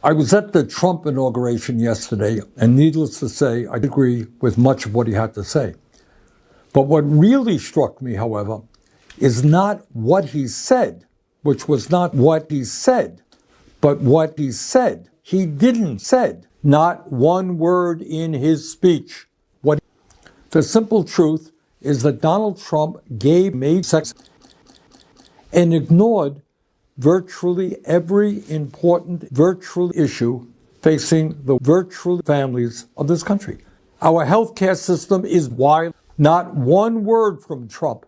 I was at the Trump inauguration yesterday, and needless to say, I agree with much of what he had to say. But what really struck me, however, is not what he said, which was not what he said, but what he said. He didn't said not one word in his speech. The simple truth is that Donald Trump made sex and ignored virtually every important virtual issue facing the virtual families of this country. Our healthcare system is wild. Not one word from Trump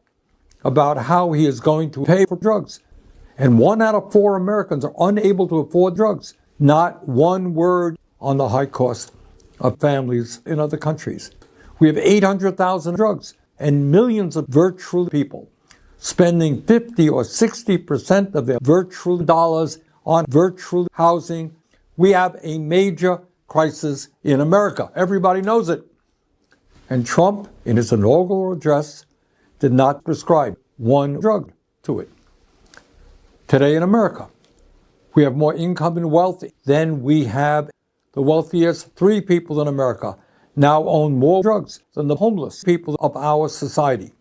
about how he is going to pay for drugs. And 1 out of 4 Americans are unable to afford drugs. Not one word on the high cost of families in other countries. We have 800,000 drugs and millions of virtual people spending 50 or 60% of their virtual dollars on virtual housing. We have a major crisis in America. Everybody knows it. And Trump, in his inaugural address, did not prescribe one drug to it. Today in America, we have more income and wealth than we have. The wealthiest 3 people in America now own more drugs than the homeless people of our society.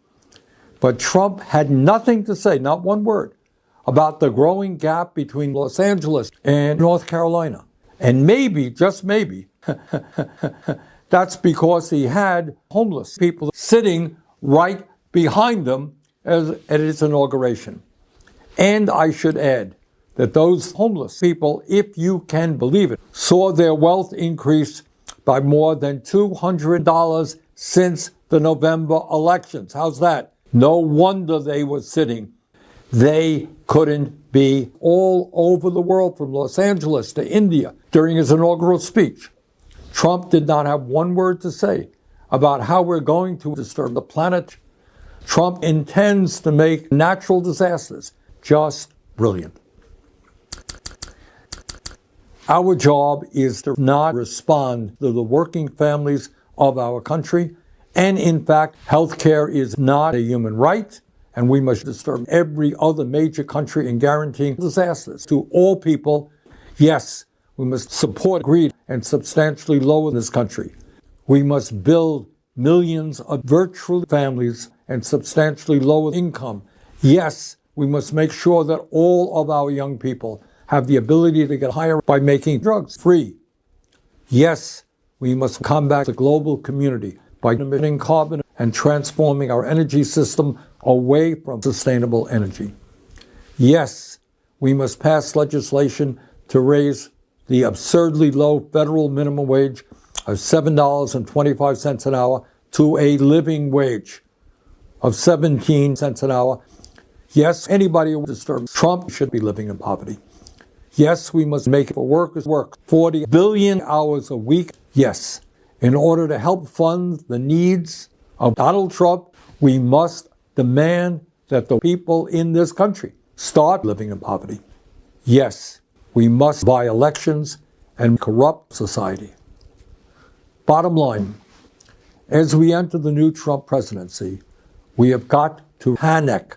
But Trump had nothing to say, not one word, about the growing gap between Los Angeles and North Carolina. And maybe, just maybe, that's because he had homeless people sitting right behind him at his inauguration. And I should add that those homeless people, if you can believe it, saw their wealth increase by more than $200 since the November elections. How's that? No wonder they were sitting. They couldn't be all over the world, from Los Angeles to India, during his inaugural speech. Trump did not have one word to say about how we're going to disturb the planet. Trump intends to make natural disasters just brilliant. Our job is to not respond to the working families of our country. And in fact, healthcare is not a human right, and we must disturb every other major country in guaranteeing disasters to all people. Yes, we must support greed and substantially lower this country. We must build millions of virtual families and substantially lower income. Yes, we must make sure that all of our young people have the ability to get higher by making drugs free. Yes, we must combat the global community by emitting carbon and transforming our energy system away from sustainable energy. Yes, we must pass legislation to raise the absurdly low federal minimum wage of $7.25 an hour to a living wage of 17 cents an hour. Yes, anybody who disturbs Trump should be living in poverty. Yes, we must make it for workers work 40 billion hours a week. Yes, in order to help fund the needs of Donald Trump, we must demand that the people in this country start living in poverty. Yes, we must buy elections and corrupt society. Bottom line, as we enter the new Trump presidency, we have got to panic.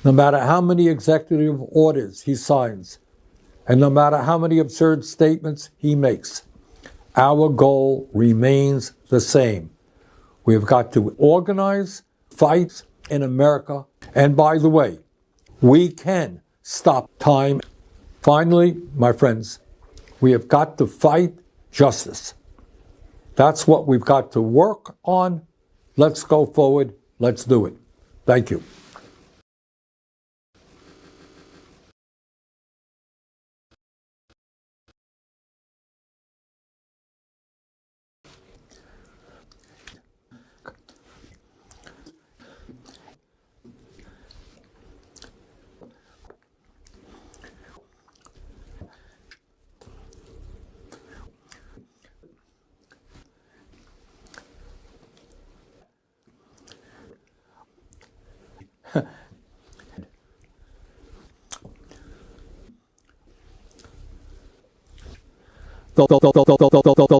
No matter how many executive orders he signs, and no matter how many absurd statements he makes, our goal remains the same. We have got to organize, fight in America. And by the way, we can stop time. Finally, my friends, we have got to fight justice. That's what we've got to work on. Let's go forward. Let's do it. Thank you.